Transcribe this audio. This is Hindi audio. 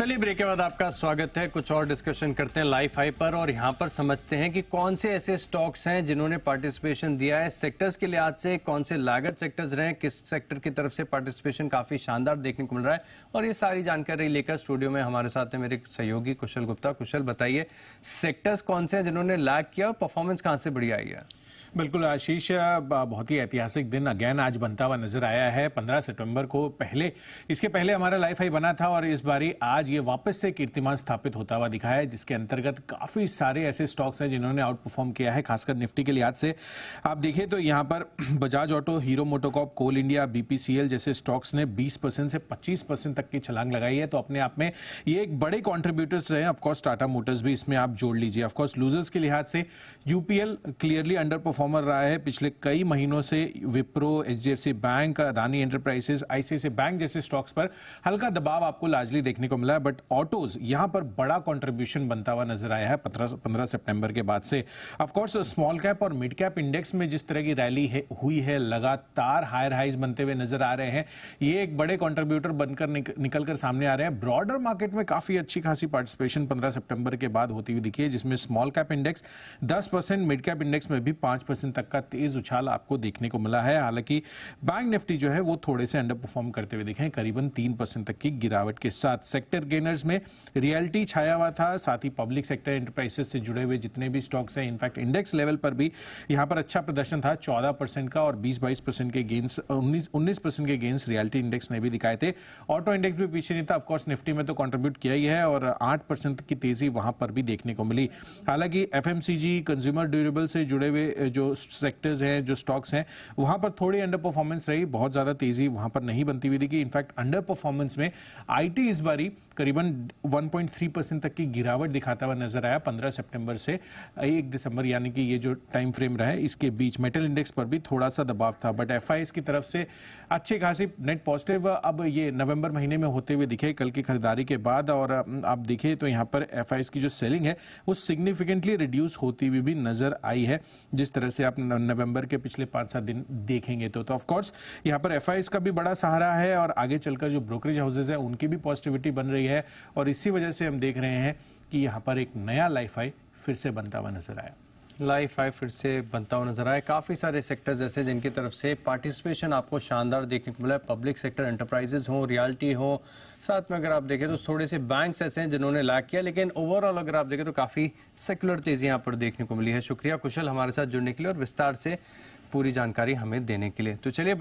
चलिए ब्रेक के बाद आपका स्वागत है। कुछ और डिस्कशन करते हैं लाइफ हाई पर और यहाँ पर समझते हैं कि कौन से ऐसे स्टॉक्स हैं जिन्होंने पार्टिसिपेशन दिया है सेक्टर्स के लिहाज से, कौन से लागत सेक्टर्स रहे, किस सेक्टर की तरफ से पार्टिसिपेशन काफी शानदार देखने को मिल रहा है। और ये सारी जानकारी लेकर स्टूडियो में हमारे साथ है मेरे सहयोगी कुशल गुप्ता। कुशल, बताइए सेक्टर्स कौन से हैं जिन्होंने लैग किया और परफॉर्मेंस कहाँ से बढ़िया आई है? बिल्कुल आशीष, बहुत ही ऐतिहासिक दिन अगेन आज बनता हुआ नजर आया है। 15 सितंबर को इसके पहले हमारा लाइफ हाई बना था और इस बारी आज ये वापस से कीर्तिमान स्थापित होता हुआ दिखा है, जिसके अंतर्गत काफी सारे ऐसे स्टॉक्स हैं जिन्होंने आउट परफॉर्म किया है, खासकर निफ्टी के लिहाज से। आप देखिए तो यहाँ पर बजाज ऑटो, हीरो मोटोकॉर्प, कोल इंडिया, बीपीसीएल जैसे स्टॉक्स ने 20% से 25% तक की छलांग लगाई है। तो अपने आप में ये एक बड़े कॉन्ट्रीब्यूटर्स रहे। ऑफकोर्स टाटा मोटर्स भी इसमें आप जोड़ लीजिए। ऑफकोर्स लूजर्स के लिहाज से यूपीएल क्लियरली अंडर परफॉर्मर रहा है पिछले कई महीनों से। Wipro, HDFC bank, Adani enterprises, ICICI bank जैसे स्टॉक्स पर हल्का दबाव आपको लार्जली देखने को मिला है, बट ऑटोज यहां पर बड़ा कंट्रीब्यूशन बनता हुआ नजर आया है 15 सितंबर के बाद से। ऑफ कोर्स स्मॉल कैप और मिड कैप इंडेक्स में जिस तरह की रैली हुई है, लगातार हायर हाइज बनते हुए नजर आ रहे हैं, ये एक बड़े कंट्रीब्यूटर बनकर निकल कर सामने आ रहे हैं। ब्रॉडर मार्केट में काफी अच्छी खासी पार्टिसिपेशन 15 सितंबर के बाद होती हुई दिखी है, जिसमें small cap index 10%, mid cap index में भी 5% तक का तेज उछाल आपको देखने को मिला है। हालांकि बैंक निफ्टी जो है वो थोड़े से अंडर परफॉर्म करते हुए दिखे, करीबन 3% तक की गिरावट के साथ। सेक्टर गेनर्स में रियल्टी छाया हुआ था, साथ ही पब्लिक सेक्टर एंटरप्राइजेस से जुड़े हुए जितने भी स्टॉक्स हैं, इनफैक्ट इंडेक्स लेवल पर भी यहां पर अच्छा प्रदर्शन था। 14% का और 20-22% के गेन्स, 19% के गेन्स रियल्टी इंडेक्स ने भी दिखाए थे। ऑटो इंडेक्स भी पीछे नहीं था। ऑफकोर्स निफ्टी में तो कंट्रीब्यूट किया ही है और 8% की तेजी वहां पर भी देखने को मिली। हालांकि एफएमसीजी, कंज्यूमर ड्यूरेबल से जुड़े हुए जो सेक्टर्स हैं, जो स्टॉक्स हैं, वहां पर थोड़ी अंडर परफॉर्मेंस रही। बहुत ज्यादा तेजी वहां पर नहीं बनती हुई दिखी। इनफैक्ट अंडर परफॉर्मेंस में आईटी इस बारी करीबन 1.3% तक की गिरावट दिखाता हुआ नजर आया 15 सितंबर से 1 दिसंबर, यानी कि ये जो टाइम फ्रेम रहा है इसके बीच। मेटल इंडेक्स पर भी थोड़ा सा दबाव था, बट एफआईएस की तरफ से अच्छे खासी नेट पॉजिटिव अब ये नवंबर महीने में होते हुए दिखे कल की खरीदारी के बाद। और आप देखिए तो यहाँ पर एफआईएस की जो सेलिंग है वो सिग्निफिकेंटली रिड्यूस होती हुई भी नजर आई है, जिस तरह से आप नवंबर के पिछले 5-7 दिन देखेंगे तो ऑफ कोर्स यहाँ पर एफआईएस का भी बड़ा सहारा है और आगे चलकर जो ब्रोकरेज हाउसेज है उनकी भी पॉजिटिविटी बन रही है। और इसी वजह से हम देख रहे हैं कि यहाँ पर एक नया लाइफ हाई फिर से बनता हुआ नजर आया। लाइफ हाई फिर से बनता हुआ नजर आया। काफी सारे सेक्टर्स ऐसे जिनकी तरफ से पार्टिसिपेशन आपको शानदार देखने को मिला है। पब्लिक सेक्टर एंटरप्राइजेस हो, रियल्टी हो, साथ में अगर आप देखें तो थोड़े से बैंक्स ऐसे हैं जिन्होंने लैग किया, लेकिन ओवरऑल अगर आप देखें तो काफी सेक्युलर तेजी यहाँ पर देखने को मिली है। शुक्रिया कुशल हमारे साथ जुड़ने के लिए और विस्तार से पूरी जानकारी हमें देने के लिए। तो चलिए